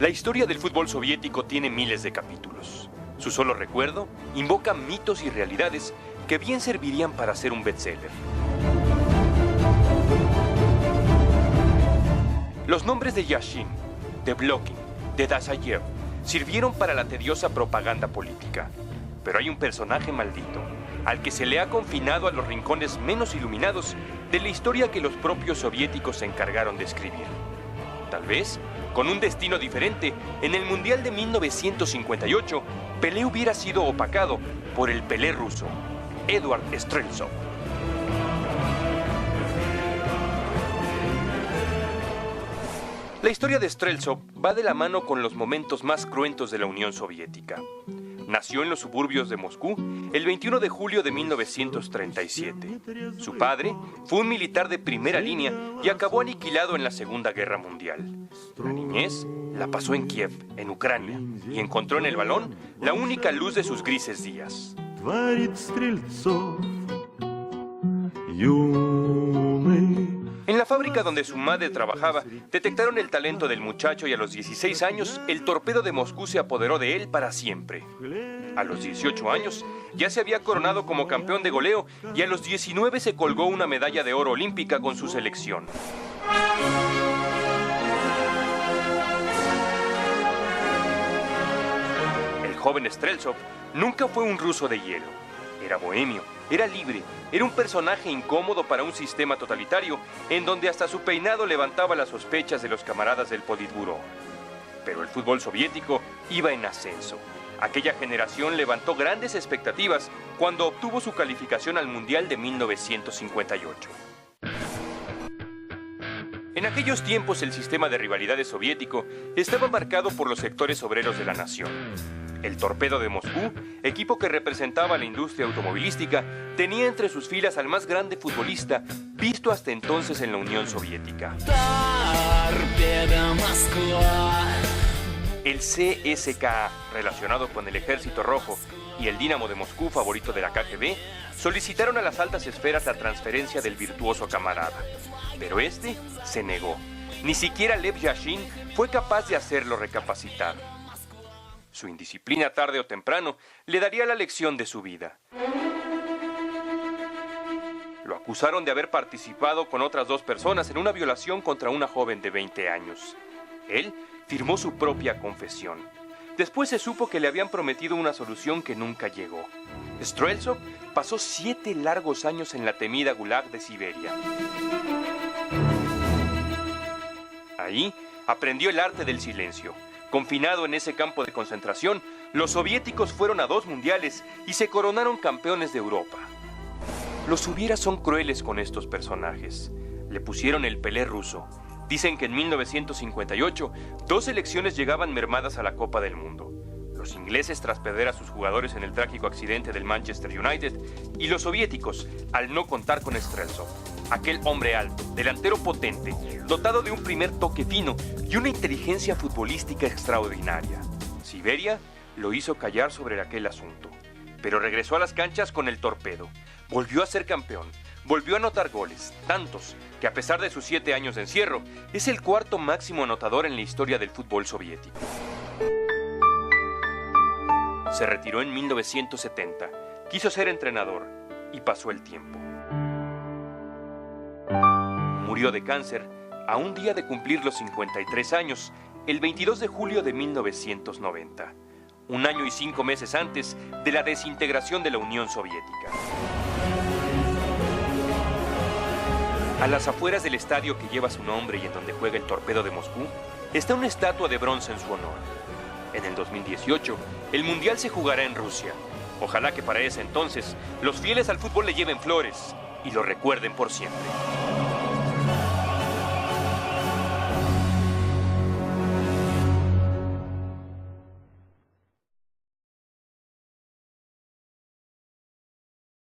La historia del fútbol soviético tiene miles de capítulos. Su solo recuerdo invoca mitos y realidades que bien servirían para ser un bestseller. Los nombres de Yashin, de Blokin, de Dazayev sirvieron para la tediosa propaganda política. Pero hay un personaje maldito, al que se le ha confinado a los rincones menos iluminados de la historia que los propios soviéticos se encargaron de escribir. Tal vez, con un destino diferente, en el Mundial de 1958, Pelé hubiera sido opacado por el Pelé ruso, Eduard Streltsov. La historia de Streltsov va de la mano con los momentos más cruentos de la Unión Soviética. Nació en los suburbios de Moscú el 21 de julio de 1937. Su padre fue un militar de primera línea y acabó aniquilado en la Segunda Guerra Mundial. La niñez la pasó en Kiev, en Ucrania, y encontró en el balón la única luz de sus grises días. En la fábrica donde su madre trabajaba, detectaron el talento del muchacho y a los 16 años, el Torpedo de Moscú se apoderó de él para siempre. A los 18 años, ya se había coronado como campeón de goleo y a los 19 se colgó una medalla de oro olímpica con su selección. El joven Streltsov nunca fue un ruso de hielo. Era bohemio, era libre, era un personaje incómodo para un sistema totalitario en donde hasta su peinado levantaba las sospechas de los camaradas del Politburó. Pero el fútbol soviético iba en ascenso. Aquella generación levantó grandes expectativas cuando obtuvo su calificación al Mundial de 1958. En aquellos tiempos el sistema de rivalidades soviético estaba marcado por los sectores obreros de la nación. El Torpedo de Moscú, equipo que representaba a la industria automovilística, tenía entre sus filas al más grande futbolista visto hasta entonces en la Unión Soviética. El CSKA, relacionado con el Ejército Rojo, y el Dinamo de Moscú, favorito de la KGB, solicitaron a las altas esferas la transferencia del virtuoso camarada. Pero este se negó. Ni siquiera Lev Yashin fue capaz de hacerlo recapacitar. Su indisciplina tarde o temprano le daría la lección de su vida. Lo acusaron de haber participado con otras 2 personas en una violación contra una joven de 20 años. Él firmó su propia confesión. Después se supo que le habían prometido una solución que nunca llegó. Streltsov pasó 7 largos años en la temida Gulag de Siberia. Ahí aprendió el arte del silencio. Confinado en ese campo de concentración, los soviéticos fueron a 2 mundiales y se coronaron campeones de Europa. Los hubieras son crueles con estos personajes. Le pusieron el Pelé ruso. Dicen que en 1958, 2 selecciones llegaban mermadas a la Copa del Mundo. Los ingleses tras perder a sus jugadores en el trágico accidente del Manchester United y los soviéticos al no contar con Streltsov. Aquel hombre alto, delantero potente, dotado de un primer toque fino y una inteligencia futbolística extraordinaria. Siberia lo hizo callar sobre aquel asunto, pero regresó a las canchas con el Torpedo. Volvió a ser campeón, volvió a anotar goles, tantos que a pesar de sus 7 años de encierro, es el 4º máximo anotador en la historia del fútbol soviético. Se retiró en 1970, quiso ser entrenador y pasó el tiempo. Murió de cáncer a un día de cumplir los 53 años, el 22 de julio de 1990, un año y 5 meses antes de la desintegración de la Unión Soviética. A las afueras del estadio que lleva su nombre y en donde juega el Torpedo de Moscú, está una estatua de bronce en su honor. En el 2018, el Mundial se jugará en Rusia. Ojalá que para ese entonces los fieles al fútbol le lleven flores y lo recuerden por siempre.